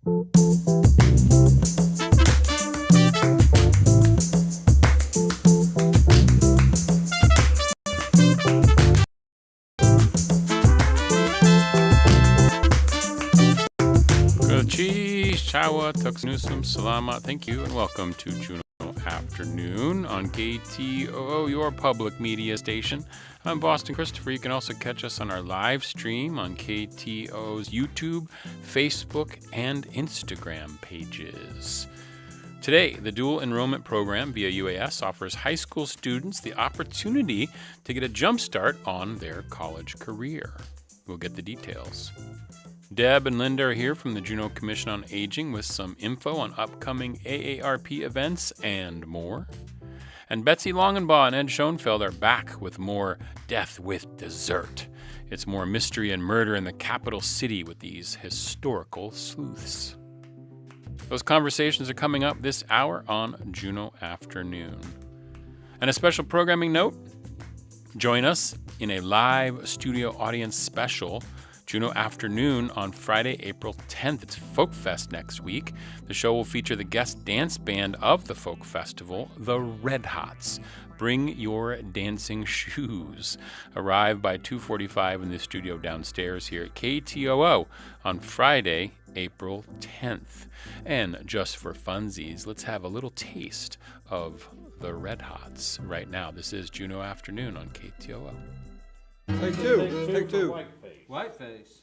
Chawa, Tuxnusum, Salama, thank you, and welcome to Juneau Afternoon on KTOO, your public media station. I'm Boston Christopher. You can also catch us on our live stream on KTOO's YouTube, Facebook, and Instagram pages. Today, the Dual Enrollment Program via UAS offers high school students the opportunity to get a jump start on their college career. We'll get the details. Deb and Linda are here from the Juneau Commission on Aging with some info on upcoming AARP events and more. And Betsy Longenbaugh and Ed Schoenfeld are back with more Death with Dessert. It's more mystery and murder in the capital city with these historical sleuths. Those conversations are coming up this hour on Juneau Afternoon. And a special programming note, join us in a live studio audience special Juneau Afternoon on Friday, April 10th. It's Folk Fest next week. The show will feature the guest dance band of the Folk Festival, the Red Hots. Bring your dancing shoes. Arrive by 2:45 in the studio downstairs here at KTOO on Friday, April 10th. And just for funsies, let's have a little taste of the Red Hots right now. This is Juneau Afternoon on KTOO. Take two. Take two. Whiteface.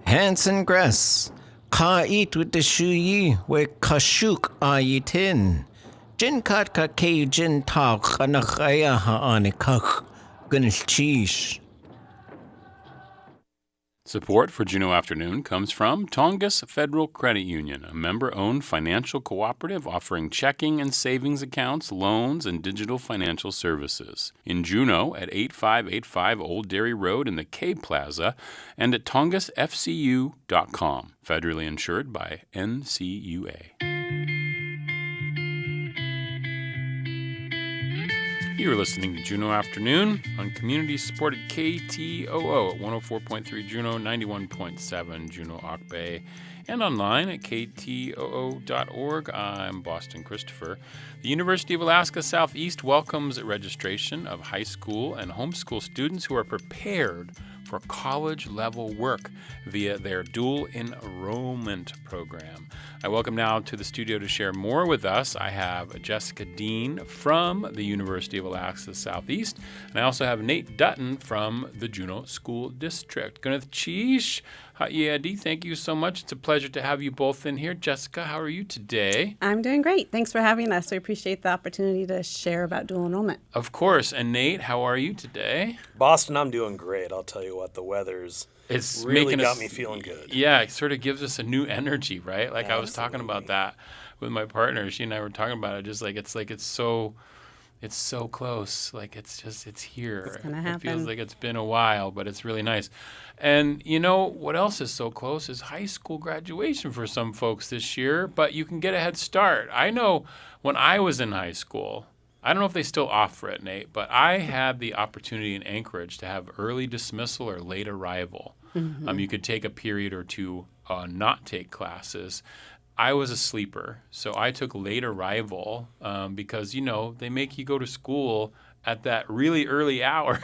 Hanson Gress, Ka eat with the shuyi, where Kashuk ayitin. Jin kat ka kay jin tak anakaya haanikak, gunil cheesh. Support for Juneau Afternoon comes from Tongass Federal Credit Union, a member-owned financial cooperative offering checking and savings accounts, loans, and digital financial services. In Juneau at 8585 Old Dairy Road in the K Plaza and at tongassfcu.com. Federally insured by NCUA. You're listening to Juneau Afternoon on community-supported KTOO at 104.3 Juneau, 91.7 Juneau Auk Bay, and online at ktoo.org. I'm Boston Christopher. The University of Alaska Southeast welcomes registration of high school and homeschool students who are prepared for college-level work via their Dual Enrollment Program. I welcome now to the studio to share more with us. I have Jessica Dean from the University of Alaska Southeast, and I also have Nate Dutton from the Juneau School District. Gunath Cheesh, Yeah, Dee, thank you so much. It's a pleasure to have you both in here. Jessica, how are you today? I'm doing great. Thanks for having us. I appreciate the opportunity to share about dual enrollment. Of course. And Nate, how are you today? Boston, I'm doing great. I'll tell you what, the weather's It's really making got us, me feeling good. Yeah, it sort of gives us a new energy, right? Like I was talking about Absolutely. that with my partner. She and I were talking about it. Just like it's so close. Like it's here. It's gonna It feels happen. like it's been a while, but it's really nice. And you know what else is so close is high school graduation for some folks this year, but you can get a head start. I know when I was in high school, I don't know if they still offer it, Nate, but I had the opportunity in Anchorage to have early dismissal or late arrival. You could take a period or two, not take classes. I was a sleeper, so I took late arrival because, they make you go to school at that really early hour.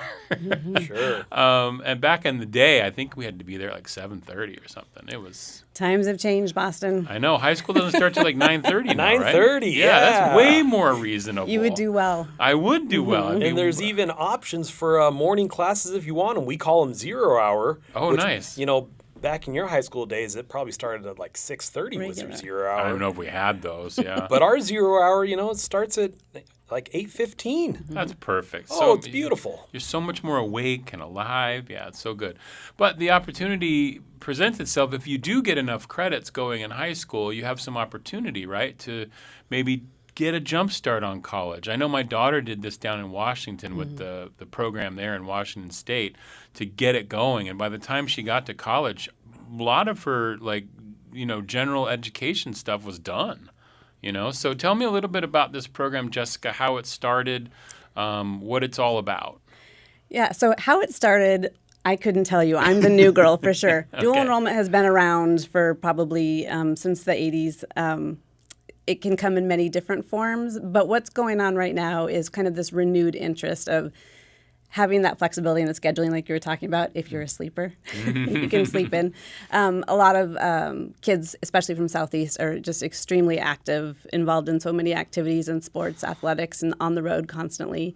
Sure. And back in the day, I think we had to be there like 7:30 or something. It was, Times have changed, Boston. I know, high school doesn't start till like 9:30 now, right? 9:30, Yeah, that's yeah. way more reasonable. You would do well. I would do well. I'd be- And there's even options for morning classes if you want them. We call them 0 hour. Oh, which, nice. Back in your high school days, it probably started at like 6:30 was your Regular. 0 hour. I don't know if we had those, yeah. But our 0 hour, it starts at like 8:15. That's perfect. Oh, it's beautiful. You're so much more awake and alive. Yeah, it's so good. But the opportunity presents itself if you do get enough credits going in high school, you have some opportunity, right, to maybe get a jump start on college. I know my daughter did this down in Washington with the program there in Washington State to get it going. And by the time she got to college, a lot of her general education stuff was done. So tell me a little bit about this program, Jessica, how it started, what it's all about. Yeah, so how it started, I couldn't tell you. I'm the new girl for sure. Dual Okay. enrollment has been around for probably since the 80s. It can come in many different forms, but what's going on right now is kind of this renewed interest of having that flexibility in the scheduling, like you were talking about. If you're a sleeper, you can sleep in. A lot of kids, especially from Southeast, are just extremely active, involved in so many activities and sports, athletics, and on the road constantly.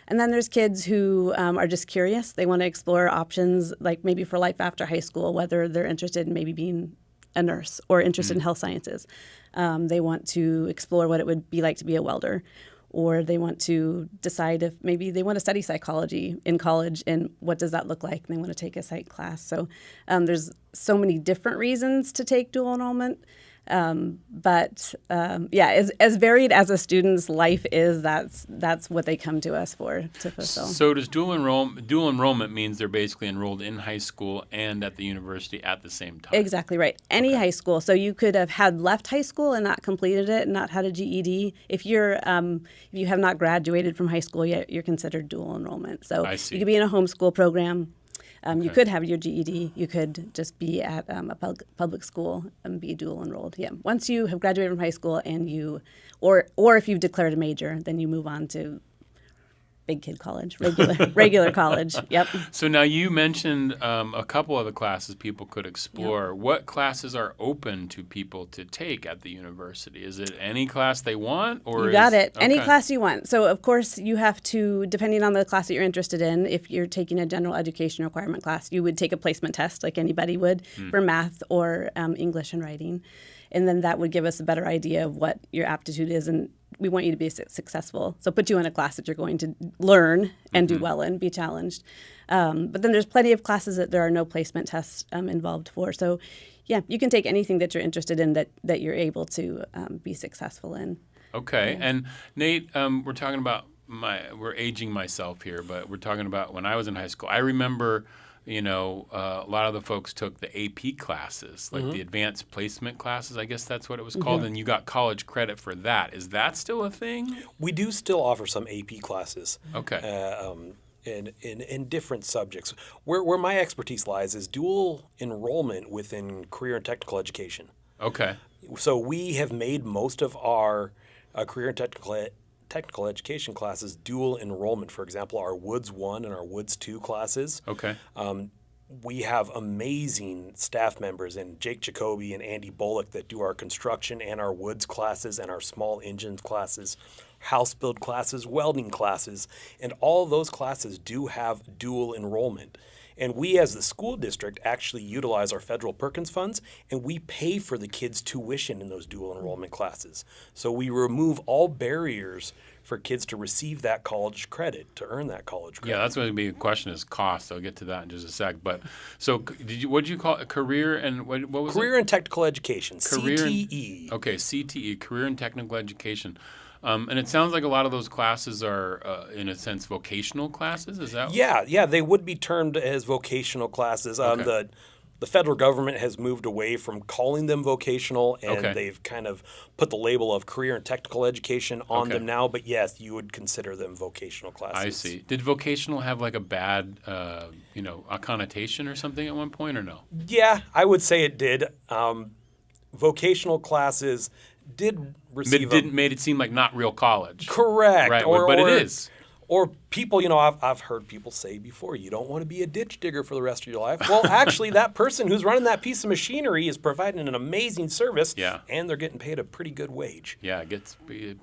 And then there's kids who are just curious. They want to explore options, like maybe for life after high school, whether they're interested in maybe being a nurse or interested in health sciences. They want to explore what it would be like to be a welder, or they want to decide if maybe they want to study psychology in college and what does that look like, and they want to take a psych class. So there's so many different reasons to take dual enrollment. But as varied as a student's life is, that's what they come to us for to fulfill. So does dual enrollment means they're basically enrolled in high school and at the university at the same time? Exactly right. Any high school. So you could have had left high school and not completed it, and not had a GED. If you have not graduated from high school yet, you're considered dual enrollment. So I see. you could be in a homeschool program. You could have your GED. You could just be at a public school and be dual enrolled. Yeah. Once you have graduated from high school and or if you've declared a major, then you move on to big kid college, regular college. Yep. So now you mentioned a couple of the classes people could explore. Yep. What classes are open to people to take at the university? Is it any class they want, or You got it. Any okay. class you want. So, of course, you have to, depending on the class that you're interested in, if you're taking a general education requirement class, you would take a placement test like anybody would for math or English and writing. And then that would give us a better idea of what your aptitude is. And we want you to be successful. So put you in a class that you're going to learn and do well in, be challenged. But then there's plenty of classes that there are no placement tests involved for. So, yeah, you can take anything that you're interested in that you're able to be successul in. Okay. And Nate, we're talking about we're aging myself here, but we're talking about when I was in high school. I remember, a lot of the folks took the AP classes, like the advanced placement classes. I guess that's what it was called. And you got college credit for that. Is that still a thing? We do still offer some AP classes. Okay. In different subjects. Where my expertise lies is dual enrollment within career and technical education. Okay. So we have made most of our career and technical education classes dual enrollment. For example, our Woods 1 and our Woods 2 classes. Okay. We have amazing staff members in Jake Jacoby and Andy Bullock that do our construction and our woods classes and our small engines classes, house build classes, welding classes, and all those classes do have dual enrollment. And we, as the school district, actually utilize our federal Perkins funds, and we pay for the kids' tuition in those dual enrollment classes. So we remove all barriers for kids to receive that college credit, to earn that college credit. Yeah, that's going to be a question is cost. I'll get to that in just a sec. But so what did you call it? Career and what was Career it? and technical education, Career and- CTE. Okay, CTE, career and technical education. And it sounds like a lot of those classes are, in a sense, vocational classes. Is that? Yeah, they would be termed as vocational classes. Okay. The federal government has moved away from calling them vocational, and Okay. they've kind of put the label of career and technical education on Okay. them now. But yes, you would consider them vocational classes. I see. Did vocational have like a bad, a connotation or something at one point, or no? Yeah, I would say it did. Vocational classes did receive Made it seem like not real college. correct, Right, but it is. Or people, I've heard people say before, you don't want to be a ditch digger for the rest of your life. Well, actually, that person who's running that piece of machinery is providing an amazing service, Yeah. and they're getting paid a pretty good wage. Yeah,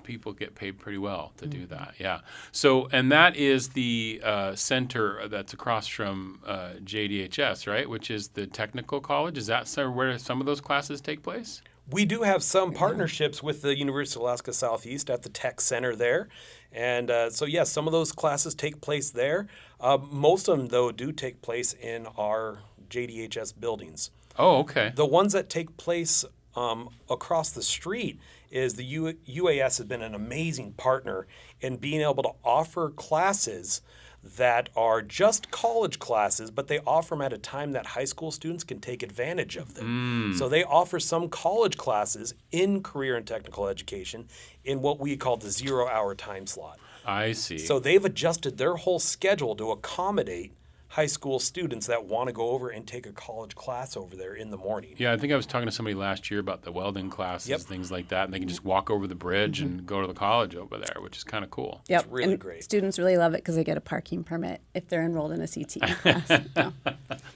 people get paid pretty well to do that. Yeah. So, and that is the center that's across from JDHS, right? Which is the technical college. Is that where some of those classes take place? We do have some partnerships with the University of Alaska Southeast at the Tech Center there. And so, yes, some of those classes take place there. Most of them, though, do take place in our JDHS buildings. Oh, okay. The ones that take place across the street is the UAS has been an amazing partner in being able to offer classes that are just college classes, but they offer them at a time that high school students can take advantage of them. So they offer some college classes in career and technical education in what we call the 0-hour time slot. I see. So they've adjusted their whole schedule to accommodate high school students that want to go over and take a college class over there in the morning. Yeah, I think I was talking to somebody last year about the welding classes, Yep. things like that, and they can just walk over the bridge and go to the college over there, which is kind of cool. Yep. It's really and great. Students really love it because they get a parking permit if they're enrolled in a CTE class. So,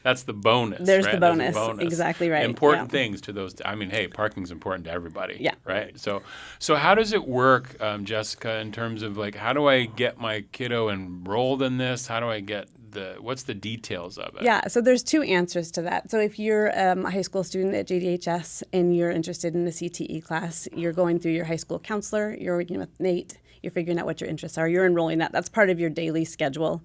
That's the bonus. There's right? the bonus. Exactly right. Important Yeah. things to those. I mean, hey, parking's important to everybody. Yeah. Right. So how does it work, Jessica? In terms of like, how do I get my kiddo enrolled in this? How do I get what's the details of it? Yeah, so there's two answers to that. So if you're a high school student at JDHS and you're interested in the CTE class, you're going through your high school counselor, you're working with Nate, you're figuring out what your interests are, you're enrolling that. That's part of your daily schedule.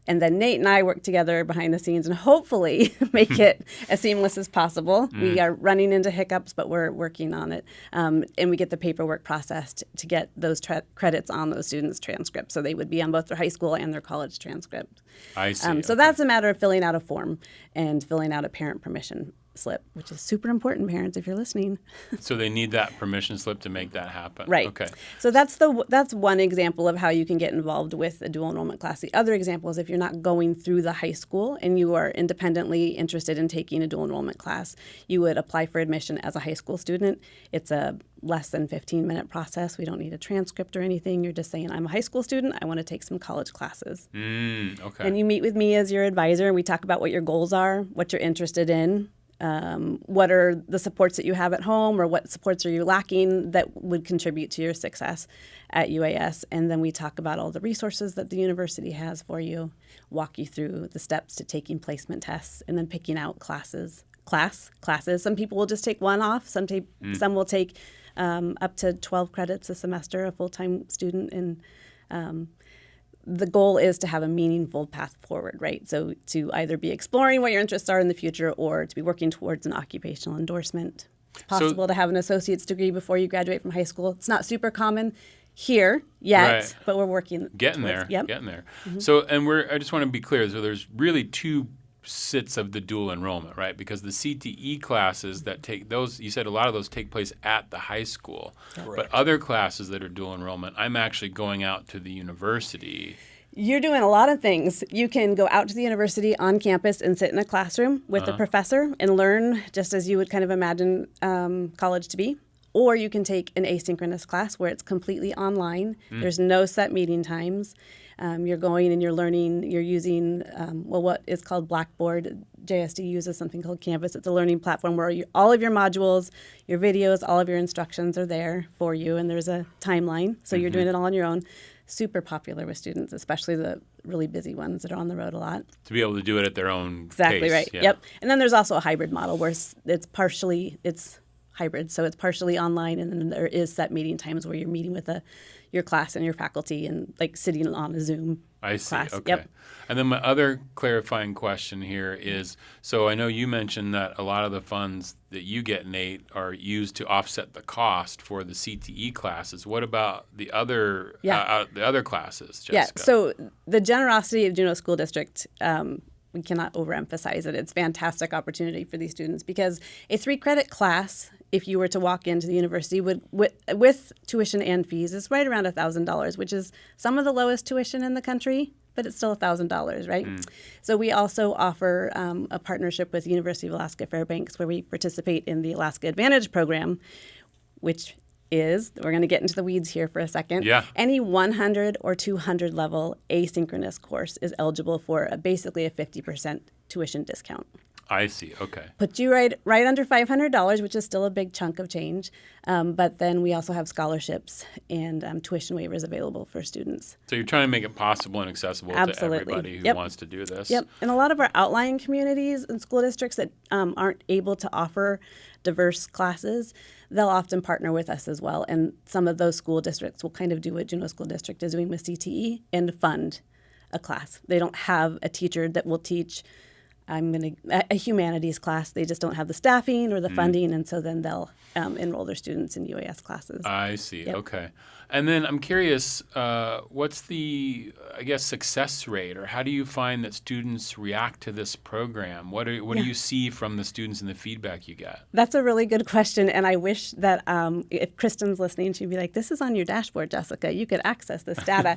And then Nate and I work together behind the scenes and hopefully make it as seamless as possible. We are running into hiccups, but we're working on it. And we get the paperwork processed to get those credits on those students' transcripts. So they would be on both their high school and their college transcript. I see. So that's a matter of filling out a form and filling out a parent permission slip, which is super important, parents, if you're listening. So they need that permission slip to make that happen. Right. Okay. So that's one example of how you can get involved with a dual enrollment class. The other example is if you're not going through the high school and you are independently interested in taking a dual enrollment class, you would apply for admission as a high school student. It's a less than 15-minute process. We don't need a transcript or anything. You're just saying, I'm a high school student. I want to take some college classes. Okay. And you meet with me as your advisor, and we talk about what your goals are, what you're interested in, what are the supports that you have at home, or what supports are you lacking that would contribute to your success at UAS. And then we talk about all the resources that the university has for you, walk you through the steps to taking placement tests, and then picking out classes. Some people will just take one off. Some will take up to 12 credits a semester, a full-time student. And the goal is to have a meaningful path forward, right? So to either be exploring what your interests are in the future or to be working towards an occupational endorsement. It's possible to have an associate's degree before you graduate from high school. It's not super common here yet, Right. but we're working Getting towards, there. Yep. Getting there. So, and I just want to be clear. So there's really two sits of the dual enrollment, right? Because the CTE classes that take those, you said a lot of those take place at the high school. But other classes that are dual enrollment, I'm actually going out to the university. You're doing a lot of things. You can go out to the university on campus and sit in a classroom with a professor and learn just as you would kind of imagine college to be. Or you can take an asynchronous class where it's completely online. There's no set meeting times. You're going and you're learning, you're using, what is called Blackboard. JSD uses something called Canvas. It's a learning platform where all of your modules, your videos, all of your instructions are there for you, and there's a timeline. So you're doing it all on your own. super popular with students, especially the really busy ones that are on the road a lot. To be able to do it at their own Exactly pace. right. Yeah. Yep. And then there's also a hybrid model where it's hybrid. So it's partially online, and then there is set meeting times where you're meeting with your class and your faculty and like sitting on a Zoom I see. class. Okay. Yep. And then my other clarifying question here is, so I know you mentioned that a lot of the funds that you get, Nate, are used to offset the cost for the CTE classes. What about the other classes, Jessica? Yeah. So the generosity of Juneau School District, we cannot overemphasize it. It's a fantastic opportunity for these students because a 3-credit class, if you were to walk into the university with tuition and fees, is right around $1,000, which is some of the lowest tuition in the country, but it's still $1,000, right? So we also offer a partnership with University of Alaska Fairbanks where we participate in the Alaska Advantage program, which is, we're going to get into the weeds here for a second. Yeah. Any 100 or 200 level asynchronous course is eligible for basically a 50% tuition discount. I see. Okay. Put you right under $500, which is still a big chunk of change. But then we also have scholarships and tuition waivers available for students. So you're trying to make it possible and accessible Absolutely. to everybody who Yep. wants to do this. Yep. And a lot of our outlying communities and school districts that aren't able to offer diverse classes, they'll often partner with us as well. And some of those school districts will kind of do what Juneau School District is doing with CTE and fund a class. They don't have a teacher that will teach a humanities class. They just don't have the staffing or the funding, and so then they'll enroll their students in UAS classes. I see. Yep. Okay. And then I'm curious, what's the, I guess, success rate, or how do you find that students react to this program? What do you see from the students and the feedback you get? That's a really good question, and I wish that if Kristen's listening, she'd be like, "This is on your dashboard, Jessica. You could access this data."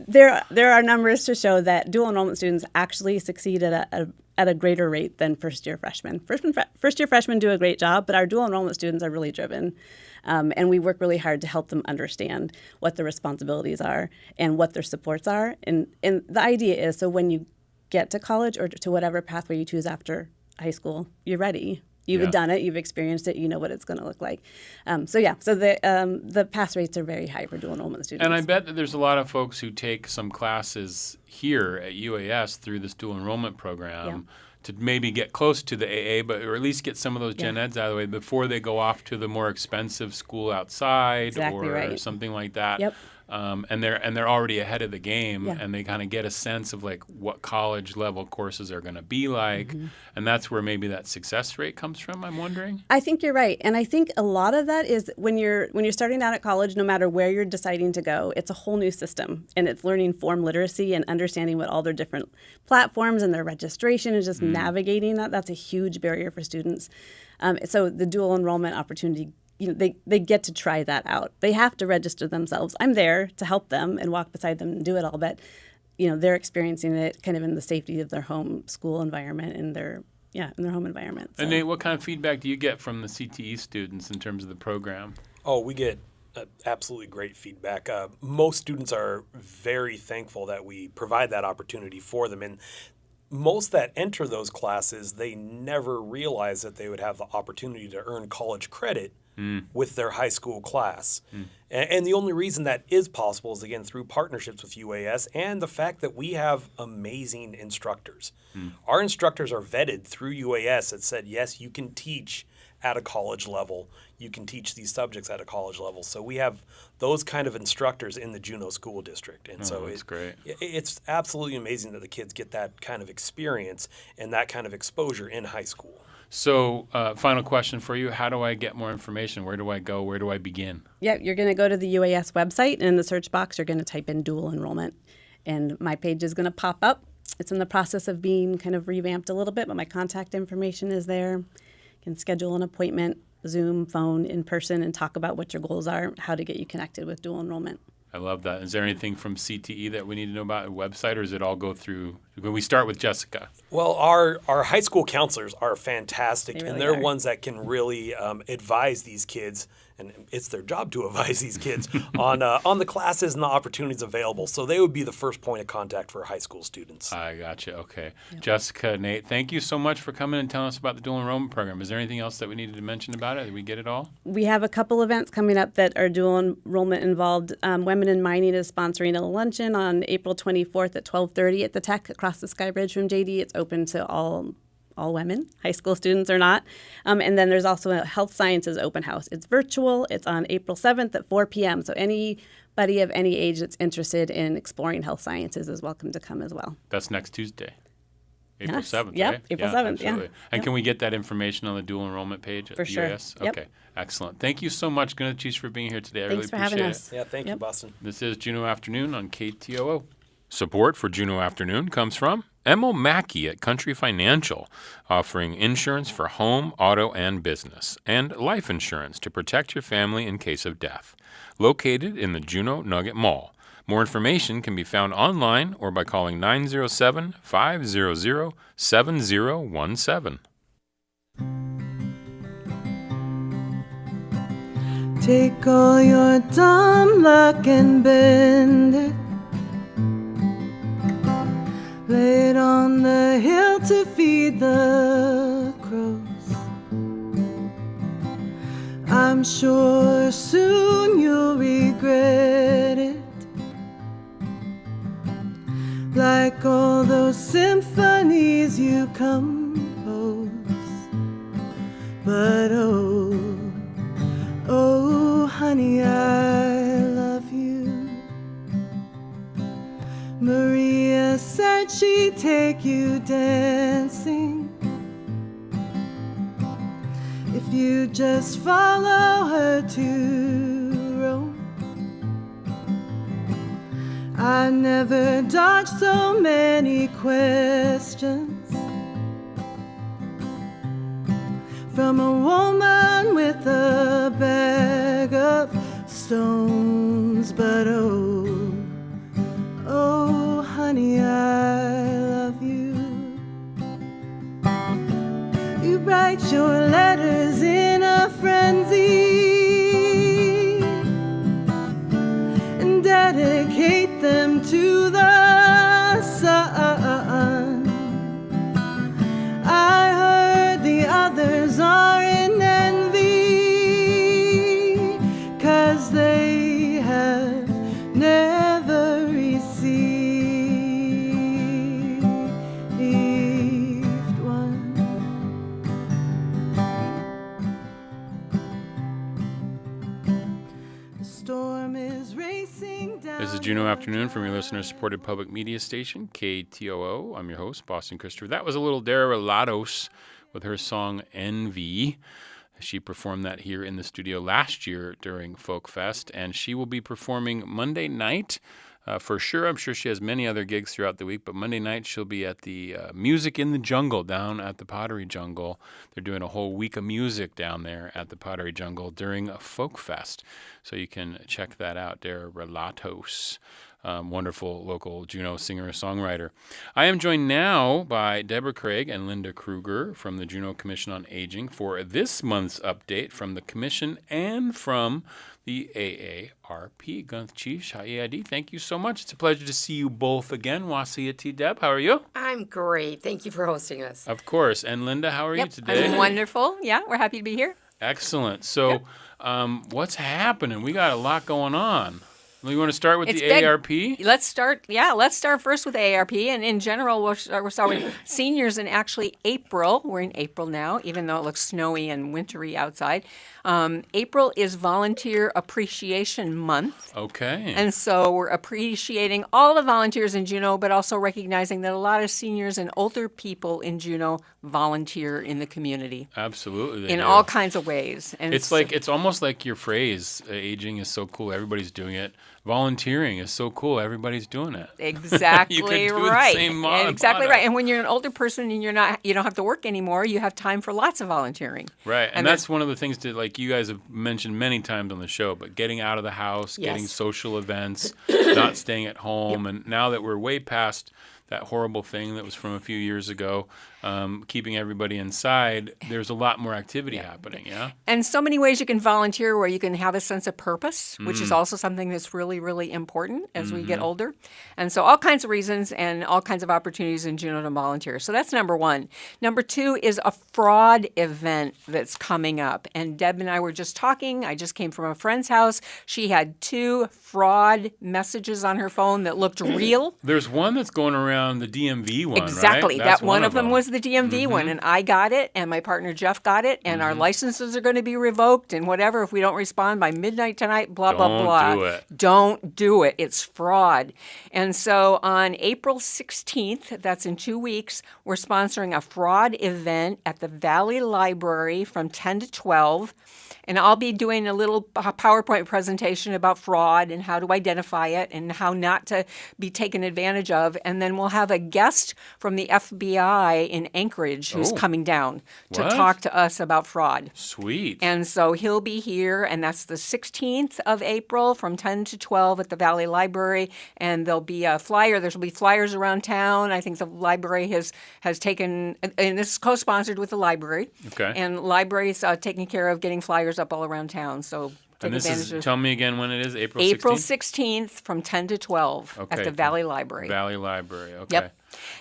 There are numbers to show that dual enrollment students actually succeed at a greater rate than first-year freshmen. First-year freshmen do a great job, but our dual enrollment students are really driven, and we work really hard to help them understand what their responsibilities are and what their supports are. And the idea is, so when you get to college or to whatever pathway you choose after high school, you're ready. You've done it, you've experienced it, you know what it's going to look like. So the pass rates are very high for dual enrollment students. And I bet that there's a lot of folks who take some classes here at UAS through this dual enrollment program to maybe get close to the AA, or at least get some of those gen eds out of the way before they go off to the more expensive school outside Exactly or right. something like that. Yep. And they're already ahead of the game, Yeah. and they kind of get a sense of like what college level courses are going to be like, and that's where maybe that success rate comes from. I'm wondering. I think you're right, and I think a lot of that is when you're starting out at college, no matter where you're deciding to go, it's a whole new system, and it's learning form literacy and understanding what all their different platforms and their registration and just navigating that. That's a huge barrier for students. So the dual enrollment opportunity. They get to try that out. They have to register themselves. I'm there to help them and walk beside them and do it all, but they're experiencing it kind of in the safety of their home school environment and in their home environment. So. And Nate, what kind of feedback do you get from the CTE students in terms of the program? Oh, we get absolutely great feedback. Most students are very thankful that we provide that opportunity for them. And most that enter those classes, they never realize that they would have the opportunity to earn college credit with their high school class. And the only reason that is possible is, again, through partnerships with UAS and the fact that we have amazing instructors. Our instructors are vetted through UAS that said, yes, you can teach at a college level. You can teach these subjects at a college level. So we have those kind of instructors in the Juneau School District. And so that's great. It's absolutely amazing that the kids get that kind of experience and that kind of exposure in high school. So, final question for you. How do I get more information? Where do I go? Where do I begin? Yeah, you're going to go to the UAS website, and in the search box, you're going to type in dual enrollment, and my page is going to pop up. It's in the process of being kind of revamped a little bit, but my contact information is there. You can schedule an appointment, Zoom, phone, in person, and talk about what your goals are, how to get you connected with dual enrollment. I love that. Is there anything from CTE that we need to know about a website, or does it all go through? When we start with Jessica. Well, our high school counselors are fantastic, They really and they're are. ones that can really advise these kids and it's their job to advise these kids on the classes and the opportunities available. So they would be the first point of contact for high school students. I gotcha. Okay. Jessica, Nate, thank you so much for coming and telling us about the dual enrollment program. Is there anything else that we needed to mention about it? Did we get it all? We have a couple events coming up that are dual enrollment involved. Women in Mining is sponsoring a luncheon on April 24th at 12:30 at the Tech across the Sky Bridge from JD. It's open to all women, high school students or not. And then there's also a health sciences open house. It's virtual. It's on April 7th at 4 p.m. So anybody of any age that's interested in exploring health sciences is welcome to come as well. That's next Tuesday. April Yes. 7th, Yep, right? April 7th, yeah. absolutely. And Yep. can we get that information on the dual enrollment page at For the sure. UAS? Yep. Okay, excellent. Thank you so much, Gunnar for being here today. I really Thanks for appreciate having it. us. Yeah, thank you, Yep. Boston. This is Juneau Afternoon on KTOO. Support for Juneau Afternoon comes from Emil Mackey at Country Financial, offering insurance for home, auto, and business, and life insurance to protect your family in case of death. Located in the Juneau Nugget Mall. More information can be found online or by calling 907-500-7017. Take all your dumb luck and bend it. Lay it on the hill to feed the crows. I'm sure soon you'll regret it. Like all those symphonies you compose. But oh, honey, I love you. Maria said she'd take you dancing if you just follow her to Rome. I never dodged so many questions from a woman with a bag of stones. But oh, honey, I love you. You write your letters in a frenzy and dedicate them to the sun. I heard the others are in envy, 'cause they have never received one. The storm is racing down. This is Juneau Afternoon from your listener-supported public media station, KTOO. I'm your host, Boston Christopher. That was a little Dara Lados with her song Envy. She performed that here in the studio last year during Folk Fest, and she will be performing Monday night for sure. I'm sure she has many other gigs throughout the week, but Monday night she'll be at the Music in the Jungle down at the Pottery Jungle. They're doing a whole week of music down there at the Pottery Jungle during a Folk Fest, so you can check that out. Dara Relatos. Wonderful local Juneau singer-songwriter. I am joined now by Deborah Craig and Linda Kruger from the Juneau Commission on Aging for this month's update from the Commission and from the AARP. Gunchish, Hayadi, thank you so much. It's a pleasure to see you both again. Wasiyati, Deb, how are you? I'm great. Thank you for hosting us. Of course. And Linda, how are you today? I'm wonderful. Yeah, we're happy to be here. Excellent. So what's happening? We got a lot going on. You want to start with It's the big. AARP? Let's start first with AARP. And in general, we'll start with seniors in actually April. We're in April now, even though it looks snowy and wintry outside. April is Volunteer Appreciation Month. Okay. And so we're appreciating all the volunteers in Juneau, but also recognizing that a lot of seniors and older people in Juneau volunteer in the community Absolutely. they in do. all kinds of ways. And It's like it's almost like your phrase, aging is so cool, everybody's doing it. Volunteering is so cool, everybody's doing it. Exactly You could do the right. same Exactly motto. right. And when you're an older person and you don't have to work anymore, you have time for lots of volunteering. Right. And And that's one of the things that like you guys have mentioned many times on the show, but getting out of the house, getting Yes. social events, not staying at home. And now that we're way past that horrible thing that was from a few years ago, keeping everybody inside, there's a lot more activity happening, yeah? And so many ways you can volunteer where you can have a sense of purpose, which is also something that's really, really important as we get older. And so all kinds of reasons and all kinds of opportunities in Juneau to volunteer. So that's number one. Number two is a fraud event that's coming up. And Deb and I were just talking. I just came from a friend's house. She had 2 fraud messages on her phone that looked real. There's one that's going around, the DMV one, Exactly. right? That's That one of them was the DMV one, and I got it, and my partner Jeff got it, and our licenses are going to be revoked and whatever if we don't respond by midnight tonight, blah, blah, blah. Don't do it. Don't do it. It's fraud. And so on April 16th, that's in 2 weeks, we're sponsoring a fraud event at the Valley Library from 10 to 12. And I'll be doing a little PowerPoint presentation about fraud and how to identify it and how not to be taken advantage of. And then we'll have a guest from the FBI in Anchorage who's coming down to What? talk to us about fraud. Sweet. And so he'll be here, and that's the 16th of April from 10 to 12 at the Valley Library. And there'll be a flyer. There'll be flyers around town. I think the library has taken, and this is co-sponsored with the library. Okay. And libraries taking care of getting flyers up all around town. So take And this advantage is, of tell me again when it is, April 16th? April 16th from 10 to 12 at Okay. the Valley Library. Valley Library, okay. Yep.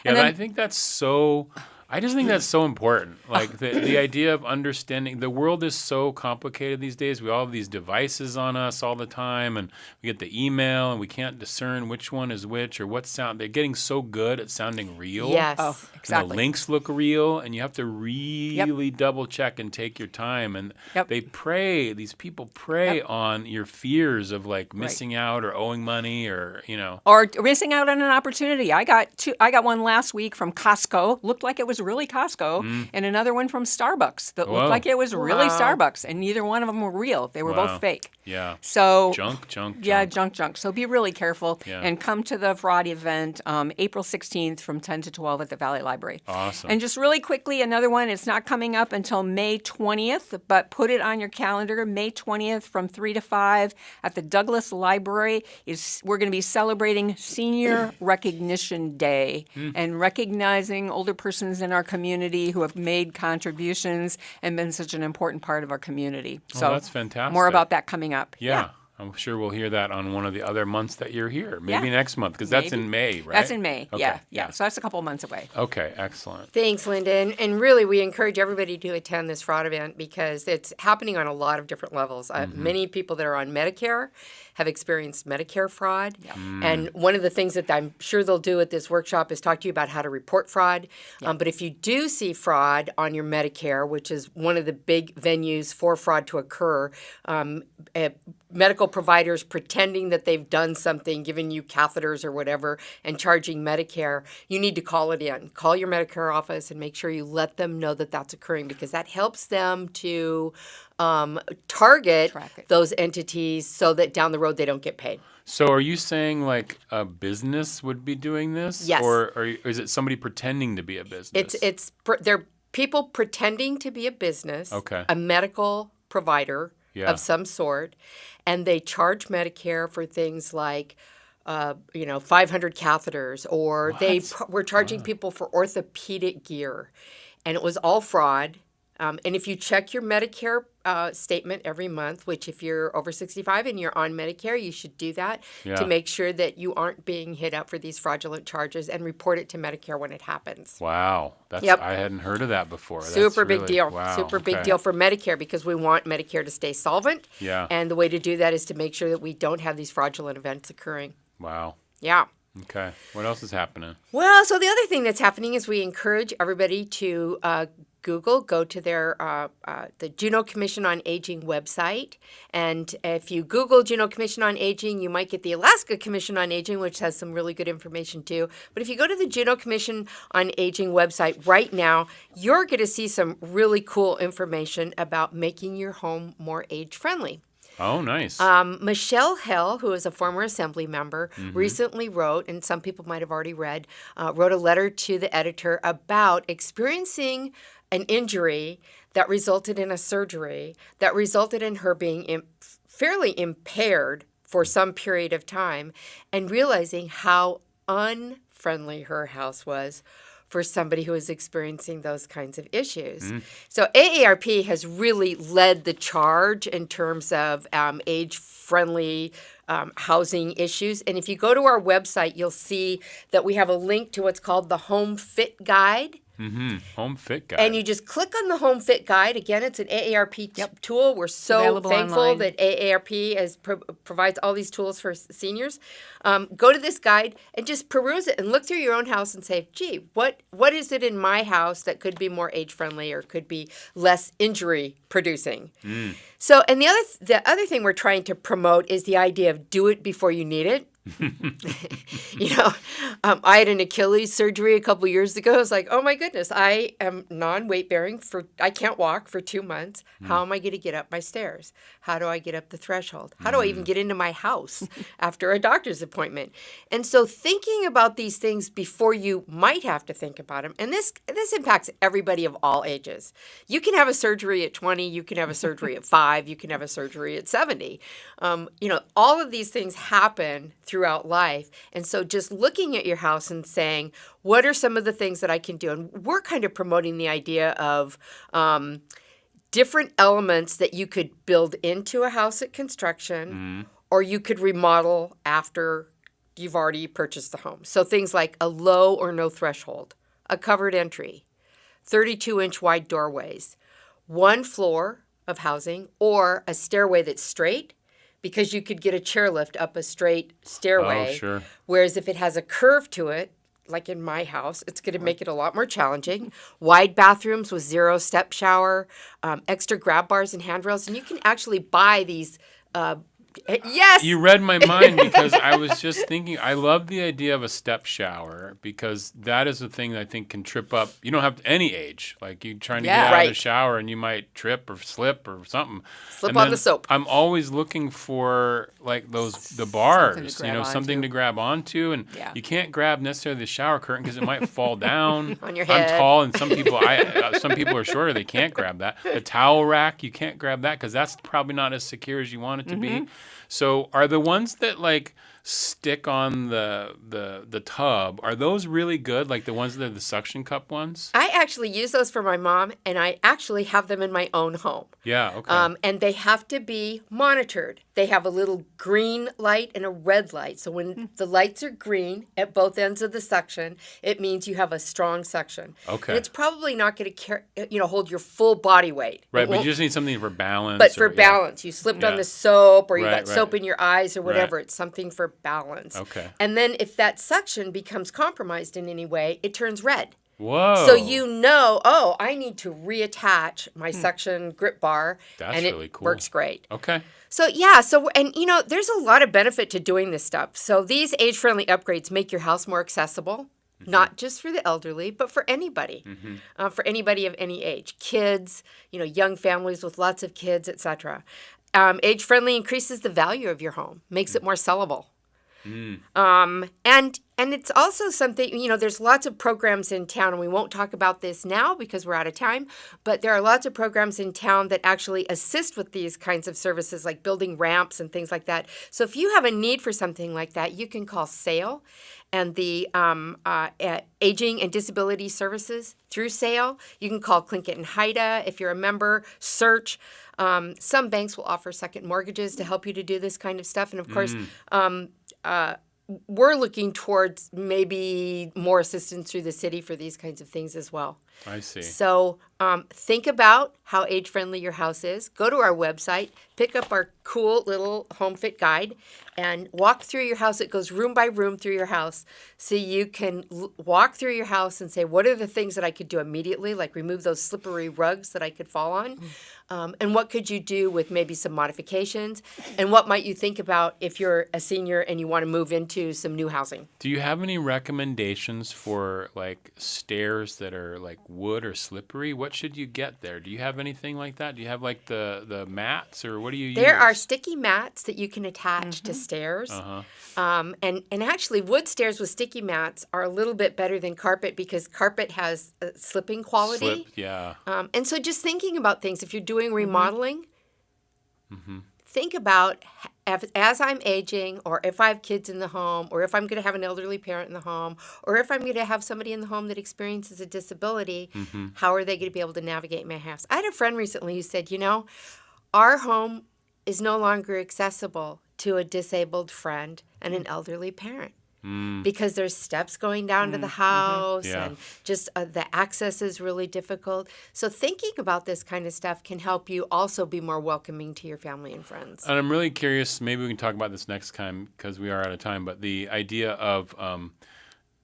Yeah, And then- I think that's so, I just think that's so important. Like the idea of understanding, the world is so complicated these days. We all have these devices on us all the time, and we get the email, and we can't discern which one is which or what sound. They're getting so good at sounding real. Yes. Oh, And exactly. the links look real, and you have to really double check and take your time. And Yep. these people prey on your fears of like missing out or owing money or, Or missing out on an opportunity. I got one last week from Costco. Looked like it was really Costco, and another one from Starbucks that Whoa. looked like it was really Starbucks, and neither one of them were real. They were Wow. both fake. Yeah. So Junk. Yeah, junk. So be really careful Yeah. and come to the fraud event April 16th from 10 to 12 at the Valley Library. Awesome. And just really quickly, another one, it's not coming up until May 20th, but put it on your calendar. May 20th from 3 to 5 at the Douglas Library. We're going to be celebrating Senior Recognition Day and recognizing older persons in our community who have made contributions and been such an important part of our community. So that's fantastic. more about that coming up. Yeah. I'm sure we'll hear that on one of the other months that you're here. Maybe Yeah. next month, because that's Maybe. in May, right? That's in May. Okay. Yeah. So that's a couple months away. Okay, excellent. Thanks, Linda. And really, we encourage everybody to attend this fraud event because it's happening on a lot of different levels. Many people that are on Medicare have experienced Medicare fraud. And one of the things that I'm sure they'll do at this workshop is talk to you about how to report fraud. But if you do see fraud on your Medicare, which is one of the big venues for fraud to occur, medical providers pretending that they've done something, giving you catheters or whatever, and charging Medicare, you need to call it in. Call your Medicare office and make sure you let them know that that's occurring because that helps them to target Track it. those entities so that down the road they don't get paid. So are you saying like a business would be doing this? Yes. Or is it somebody pretending to be a business? They're people pretending to be a business, Okay. a medical provider Yeah. of some sort, and they charge Medicare for things like 500 catheters, or they were charging people for orthopedic gear, and it was all fraud. And if you check your Medicare statement every month, which if you're over 65 and you're on Medicare, you should do that Yeah. to make sure that you aren't being hit up for these fraudulent charges and report it to Medicare when it happens. Wow. That's Yep. I hadn't heard of that before. That's Super big really- deal. Wow. Super big okay. deal for Medicare because we want Medicare to stay solvent. Yeah. And the way to do that is to make sure that we don't have these fraudulent events occurring. Wow. Yeah. Okay. What else is happening? Well, so the other thing that's happening is we encourage everybody to go to their the Juneau Commission on Aging website, and if you Google Juneau Commission on Aging, you might get the Alaska Commission on Aging, which has some really good information too. But if you go to the Juneau Commission on Aging website right now, you're going to see some really cool information about making your home more age-friendly. Oh, nice. Michelle Hell, who is a former assembly member, recently wrote, and some people might have already read, wrote a letter to the editor about experiencing an injury that resulted in a surgery that resulted in her being fairly impaired for some period of time and realizing how unfriendly her house was for somebody who is experiencing those kinds of issues. So AARP has really led the charge in terms of age-friendly housing issues. And if you go to our website, you'll see that we have a link to what's called the Home Fit Guide. Home Fit Guide. And you just click on the Home Fit Guide. Again, it's an AARP tool. We're so Available thankful online. that AARP provides all these tools for seniors. Go to this guide and just peruse it and look through your own house and say, gee, what is it in my house that could be more age-friendly or could be less injury-producing? So, and the other thing we're trying to promote is the idea of do it before you need it. I had an Achilles surgery a couple years ago. I was like, oh my goodness, I am non-weight bearing I can't walk for 2 months. How am I going to get up my stairs? How do I get up the threshold? How do I even get into my house after a doctor's appointment? And so thinking about these things before you might have to think about them, and this impacts everybody of all ages. You can have a surgery at 20, you can have a surgery at 5, you can have a surgery at 70. All of these things happen throughout life. And so just looking at your house and saying, what are some of the things that I can do? And we're kind of promoting the idea of different elements that you could build into a house at construction, or you could remodel after you've already purchased the home. So things like a low or no threshold, a covered entry, 32-inch wide doorways, one floor of housing, or a stairway that's straight, because you could get a chairlift up a straight stairway. Oh, sure. Whereas if it has a curve to it, like in my house, it's going to make it a lot more challenging. Wide bathrooms with 0 step shower, extra grab bars and handrails. And you can actually buy these. Yes. You read my mind because I was just thinking, I love the idea of a step shower because that is a thing that I think can trip up. You don't have any age. Like you're trying to get out of the shower and you might trip or slip or something. Slip on the soap. I'm always looking for like the bars, something to onto. grab onto. And you can't grab necessarily the shower curtain because it might fall down. On your head. I'm tall and some people are shorter. They can't grab that. The towel rack, you can't grab that because that's probably not as secure as you want it to be. So are the ones that like stick on the tub, are those really good? Like the ones that are the suction cup ones? I actually use those for my mom, and I actually have them in my own home. Yeah, okay. And they have to be monitored. They have a little green light and a red light. So when the lights are green at both ends of the suction, it means you have a strong suction. Okay. And it's probably not going to hold your full body weight. Right, but you just need something for balance. But for balance, you slipped on the soap, or you got soap in your eyes, or whatever. Right. It's something for balance. Okay. And then if that suction becomes compromised in any way, it turns red. Whoa. So I need to reattach my suction grip bar. That's and really it cool. works great. Okay. So, there's a lot of benefit to doing this stuff. So these age-friendly upgrades make your house more accessible, not just for the elderly, but for anybody, for anybody of any age. Kids, young families with lots of kids, etc. Age-friendly increases the value of your home, makes it more sellable. And it's also something, there's lots of programs in town, and we won't talk about this now because we're out of time, but there are lots of programs in town that actually assist with these kinds of services, like building ramps and things like that. So if you have a need for something like that, you can call SAIL and the Aging and Disability Services through SAIL. You can call Plinkett and Haida if you're a member, search. Some banks will offer second mortgages to help you to do this kind of stuff. And of course, we're looking towards maybe more assistance through the city for these kinds of things as well. I see. So think about how age-friendly your house is. Go to our website, pick up our cool little home fit guide, and walk through your house. It goes room by room through your house. So you can walk through your house and say, what are the things that I could do immediately, like remove those slippery rugs that I could fall on? And what could you do with maybe some modifications? And what might you think about if you're a senior and you want to move into some new housing? Do you have any recommendations for like stairs that are like wood or slippery? What should you get there? Do you have anything like that? Do you have like the mats, or what do you use? There are sticky mats that you can attach to stairs. And actually wood stairs with sticky mats are a little bit better than carpet because carpet has a slipping quality. Yeah. And so just thinking about things, if you're doing remodeling, think about as I'm aging, or if I have kids in the home, or if I'm going to have an elderly parent in the home, or if I'm going to have somebody in the home that experiences a disability, how are they going to be able to navigate my house? I had a friend recently who said, our home is no longer accessible to a disabled friend and an elderly parent. Because there's steps going down to the house and just the access is really difficult. So thinking about this kind of stuff can help you also be more welcoming to your family and friends. And I'm really curious, maybe we can talk about this next time because we are out of time, but the idea of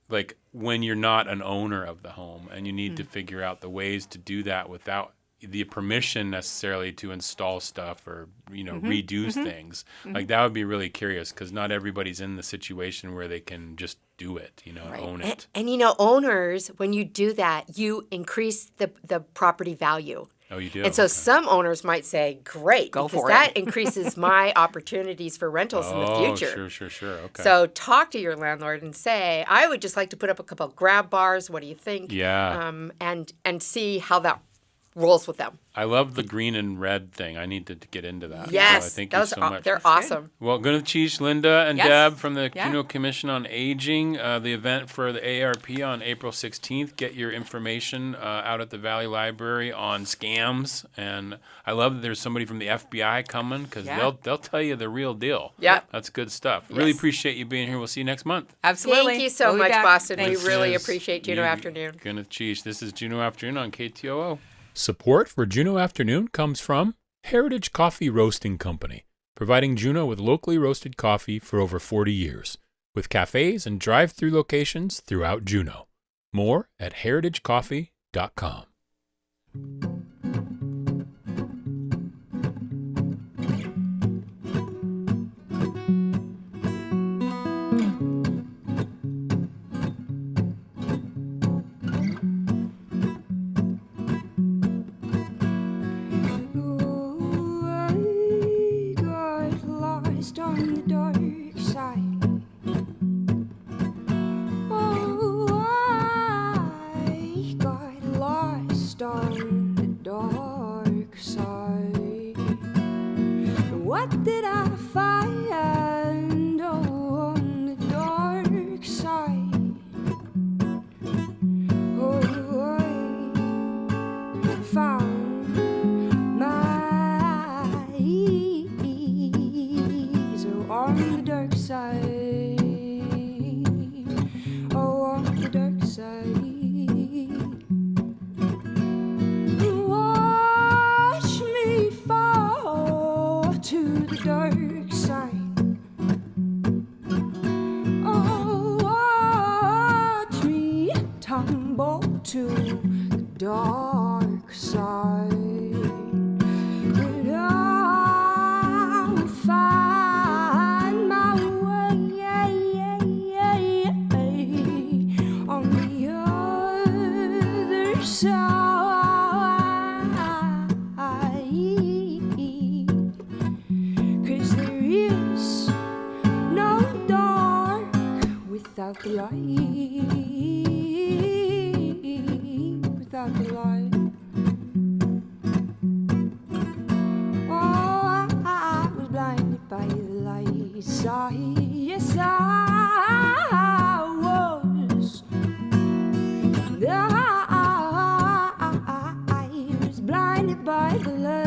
like when you're not an owner of the home and you need to figure out the ways to do that without the permission necessarily to install stuff or redo things. Like that would be really curious because not everybody's in the situation where they can just do it, own it. And owners, when you do that, you increase the property value. Oh, you do? And so Okay. some owners might say, great, Go because for that it. increases my opportunities for rentals in the future. Sure. Okay. So talk to your landlord and say, I would just like to put up a couple of grab bars. What do you think? Yeah. And see how that rolls with them. I love the green and red thing. I need to get into that. Yes, So thank those you so are, much. they're awesome. Well, Gunachish, Linda, and Yes. Deb from the Yeah. Juneau Commission on Aging, the event for the AARP on April 16th. Get your information out at the Valley Library on scams. And I love that there's somebody from the FBI coming because Yeah. they'll tell you the real deal. Yeah. That's good stuff. Really Yes. appreciate you being here. We'll see you next month. Absolutely. Thank you so We'll be much, back. Boston. Thanks. We really This is appreciate Juneau you- Afternoon. Gunachish. This is Juneau Afternoon on KTOO. Support for Juneau Afternoon comes from Heritage Coffee Roasting Company, providing Juneau with locally roasted coffee for over 40 years, with cafes and drive-through locations throughout Juneau. More at heritagecoffee.com. I got lost on the dark side. Oh, I got lost on the dark side. What did I find on the dark side? Oh, I found my eyes on the dark side. Oh, on the dark side. Watch me fall to the dark side. Oh, watch me tumble to the dark side. But I'll find my way on the other side. 'Cause there is no dark without the light. Without the light. Oh, I was blinded by the lights. Yes, I was. I was blinded by the light.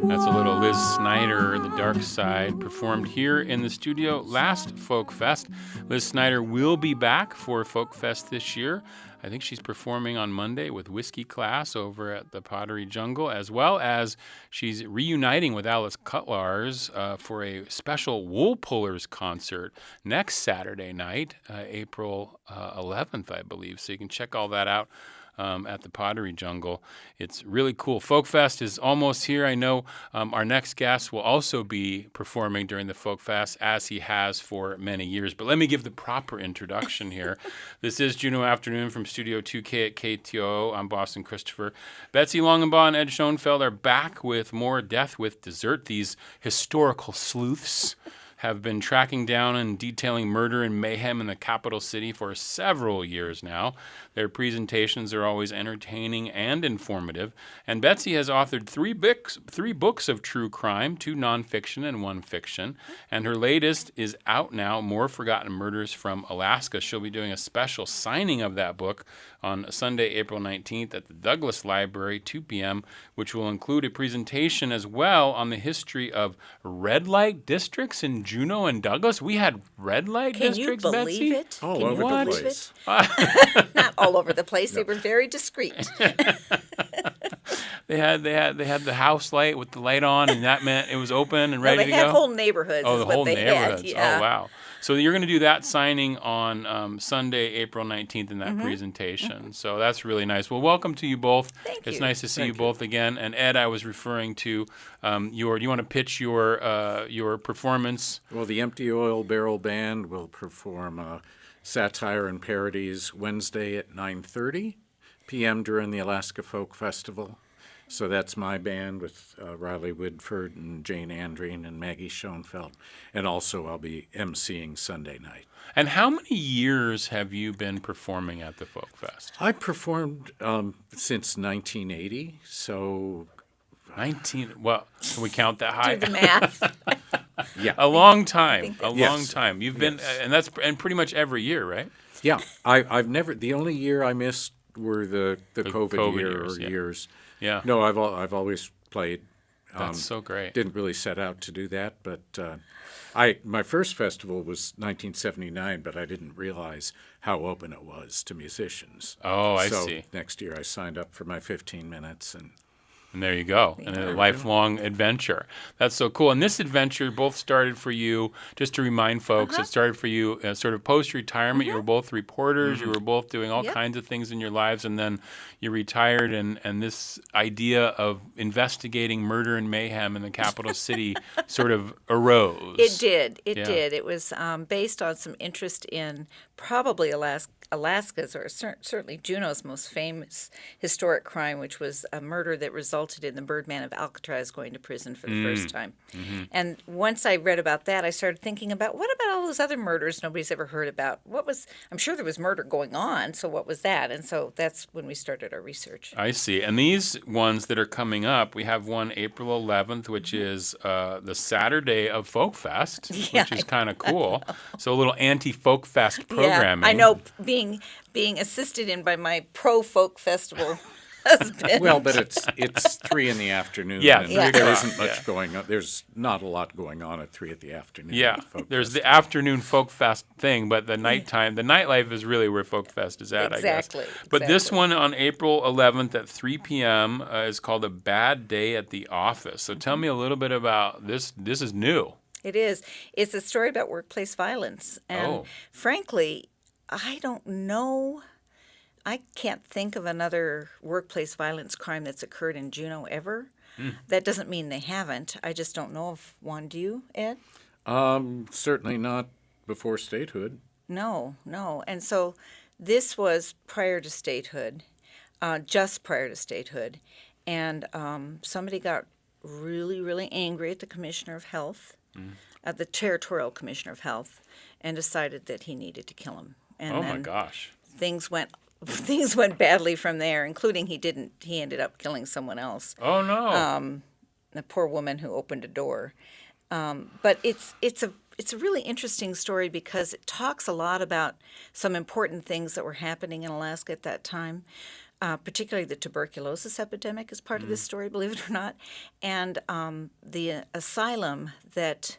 And That's a little Liz Snyder, The Dark Side, performed here in the studio last Folk Fest. Liz Snyder will be back for Folk Fest this year. I think she's performing on Monday with Whiskey Class over at the Pottery Jungle, as well as she's reuniting with Alice Cutlars for a special Wool Pullers concert next Saturday night, April 11th, I believe. So you can check all that out at the Pottery Jungle. It's really cool. Folk Fest is almost here. I know our next guest will also be performing during the Folk Fest, as he has for many years. But let me give the proper introduction here. This is Juneau Afternoon from Studio 2K at KTOO. I'm Boston Christopher. Betsy Longenbaugh and Ed Schoenfeld are back with more Death with Dessert, these historical sleuths have been tracking down and detailing murder and mayhem in the capital city for several years now. Their presentations are always entertaining and informative. And Betsy has authored three books of true crime, 2 nonfiction and 1 fiction. And her latest is out now, More Forgotten Murders from Alaska. She'll be doing a special signing of that book on Sunday, April 19th at the Douglas Library, 2 p.m., which will include a presentation as well on the history of red light districts in Juneau and Douglas. We had red light districts, Can you Betsy? believe it? All Can over you the believe place. it? Not all over the place. They were very discreet. They had the house light with the light on, and that meant it was open and ready They to had go. whole neighborhoods. Oh, is the what whole they neighborhoods. Had. Yeah. Oh, wow. So you're going to do that signing on Sunday, April 19th in that presentation. So that's really nice. Well, welcome to you both. Thank It's you. nice to see you both again. And Ed, I was referring to do you want to pitch your performance? Well, the Empty Oil Barrel Band will perform satire and parodies Wednesday at 9:30 p.m. during the Alaska Folk Festival. So that's my band with Riley Woodford and Jane Andreen and Maggie Schoenfeld. And also I'll be emceeing Sunday night. And how many years have you been performing at the Folk Fest? I performed since 1980, so 19. Well, can we count that high? Do the math. yeah. A long time. A Yes. long time. You've been, and pretty much every year, right? Yeah, I've never. The only year I missed were the COVID year years, or yeah. years. Yeah. No, I've always played. That's so great. Didn't really set out to do that, but my first festival was 1979, but I didn't realize how open it was to musicians. Oh, I so see. next year I signed up for my 15 minutes and. And there you go. And a lifelong adventure. That's so cool. And this adventure both started for you, just to remind folks, it started for you sort of post-retirement. You were both reporters. You were both doing all kinds of things in your lives. And then you retired. And this idea of investigating murder and mayhem in the capital city sort of arose. It did. It Yeah. did. It was based on some interest in probably Alaska's, or certainly Juneau's most famous historic crime, which was a murder that resulted in the Birdman of Alcatraz going to prison for the first time. And once I read about that, I started thinking about, what about all those other murders nobody's ever heard about? I'm sure there was murder going on, so what was that? And so that's when we started our research. I see. And these ones that are coming up, we have one April 11th, which is the Saturday of Folk Fest, which is kind of cool. So a little anti-Folk Fest programming. Yeah, I know, being assisted in by my pro-folk festival husband. Well, but it's 3 in the afternoon. Yeah, and 3 there o'clock, isn't much going on. There's not a lot going on at 3 in the afternoon. Yeah, at Folk there's the Festival. afternoon Folk Fest thing, but the nighttime, the nightlife is really where Folk Fest is at, Exactly, I guess. But this exactly. one on April 11th at 3 p.m. Is called A Bad Day at the Office. So tell me a little bit about this. This is new. It is. It's a story about workplace violence. And frankly, I don't know. I can't think of another workplace violence crime that's occurred in Juneau ever. That doesn't mean they haven't. I just don't know of one. Do you, Ed? Certainly not before statehood. No. And so this was prior to statehood, just prior to statehood. And somebody got really, really angry at the Commissioner of Health, at the Territorial Commissioner of Health, and decided that he needed to kill him. And Oh, my then gosh. things went badly from there, including he ended up killing someone else. Oh, no. The poor woman who opened a door. But it's a really interesting story because it talks a lot about some important things that were happening in Alaska at that time. Particularly the tuberculosis epidemic is part of this story, believe it or not, and the asylum that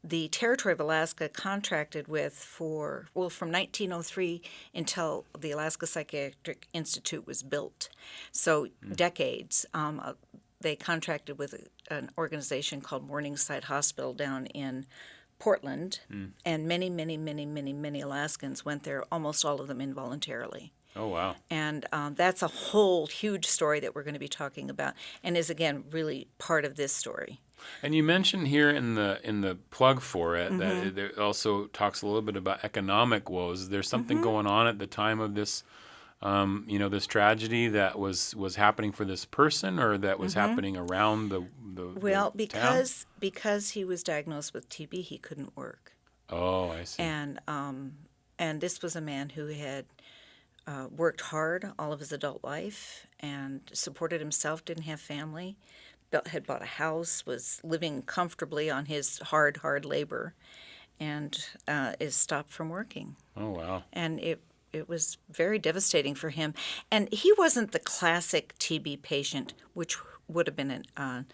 the Territory of Alaska contracted with from 1903 until the Alaska Psychiatric Institute was built. So decades. They contracted with an organization called Morningside Hospital down in Portland, and many, many, many, many, many Alaskans went there, almost all of them involuntarily. Oh, wow. And that's a whole huge story that we're going to be talking about, and is again really part of this story. And you mentioned here in the plug for it that it also talks a little bit about economic woes. There's something going on at the time of this this tragedy that was happening for this person, or that was happening around the Well, town? because he was diagnosed with TB, he couldn't work. Oh, I see. And this was a man who had worked hard all of his adult life and supported himself, didn't have family, had bought a house, was living comfortably on his hard labor, and is stopped from working. Oh, wow. And it was very devastating for him. And he wasn't the classic TB patient, which would have been an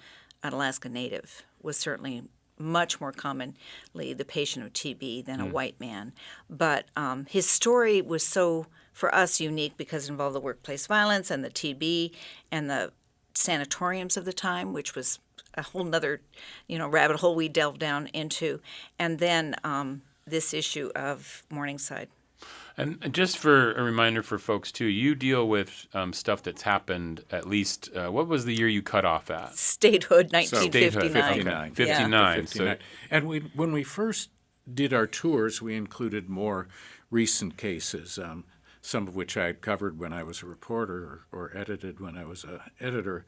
Alaska Native, was certainly much more commonly the patient of TB than a white man. But his story was so, for us, unique because it involved the workplace violence and the TB and the sanatoriums of the time, which was a whole nother, rabbit hole we delved down into. And then this issue of Morningside. And just for a reminder for folks too, you deal with stuff that's happened at least. What was the year you cut off at? Statehood, 1959. Statehood, 59. 59. And when we first did our tours, we included more recent cases, some of which I had covered when I was a reporter or edited when I was an editor.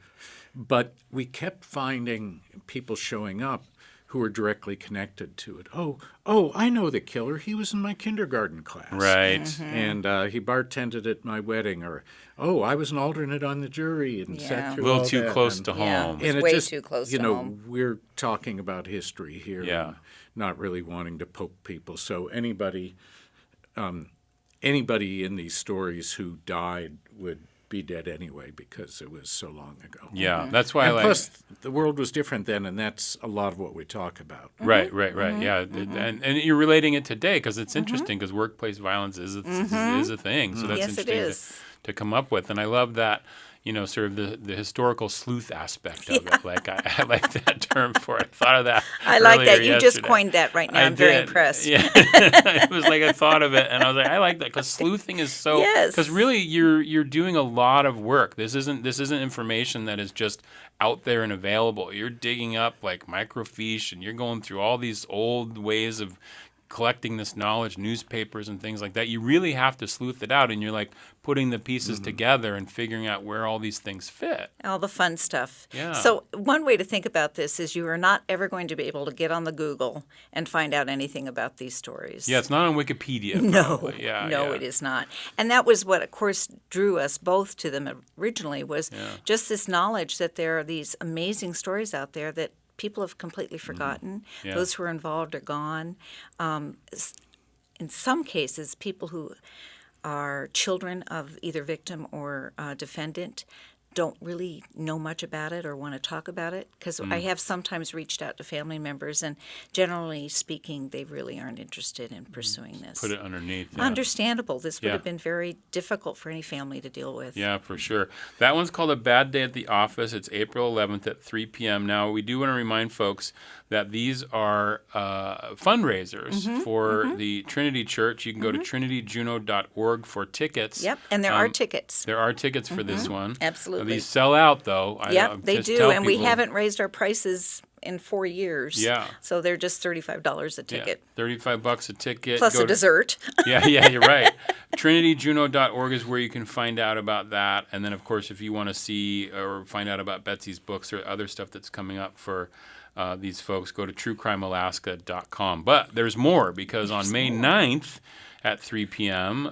But we kept finding people showing up who were directly connected to it. Oh, I know the killer. He was in my kindergarten class. Right. And he bartended at my wedding. Or, I was an alternate on the jury and sat through A little all too that. close And- to home. It's and way it just, too close to home. We're talking about history here. Yeah. And not really wanting to poke people. So anybody in these stories who died would be dead anyway because it was so long ago. Yeah, that's why And plus, the world was different then, and that's a lot of what we talk about. Right. Yeah, and you're relating it today because it's interesting because workplace violence is a thing. So that's Yes, it interesting is. to come up with, and I love that. Sort of the historical sleuth aspect of it. Like I like that term for it. I thought of that. I like earlier that. You just yesterday. coined that right now. I I'm very did. impressed. Yeah, it was like I thought of it, and I was like, I like that because sleuthing is so. Yes. Because really, you're doing a lot of work. This isn't information that is just out there and available. You're digging up like microfiche, and you're going through all these old ways of collecting this knowledge, newspapers and things like that. You really have to sleuth it out, and you're like putting the pieces together and figuring out where all these things fit. All the fun stuff. Yeah. So one way to think about this is you are not ever going to be able to get on the Google and find out anything about these stories. Yeah, it's not on Wikipedia. No, probably. Yeah, no, it is not. And that was what, of course, drew us both to them originally was just this knowledge that there are these amazing stories out there that people have completely forgotten. Yeah. Those who are involved are gone. In some cases, people who are children of either victim or defendant don't really know much about it or want to talk about it because I have sometimes reached out to family members, and generally speaking, they really aren't interested in pursuing this. Put it underneath. Yeah. Understandable. This would Yeah. have been very difficult for any family to deal with. Yeah, for sure. That one's called A Bad Day at the Office. It's April 11th at 3 p.m. Now, we do want to remind folks that these are fundraisers for the Trinity Church. You can go to trinityjuneau.org for tickets. Yep, and there are tickets. There are tickets for this one. Absolutely. These sell out, though. Yep, they just do, tell and we people. haven't raised our prices in 4 years. Yeah. So they're just $35 a ticket, Yeah, $35 a ticket. plus Go a to- dessert. Yeah, you're right. TrinityJuneau.org is where you can find out about that. And then, of course, if you want to see or find out about Betsy's books or other stuff that's coming up for these folks, go to truecrimealaska.com. But there's more because on May 9th at 3 p.m.,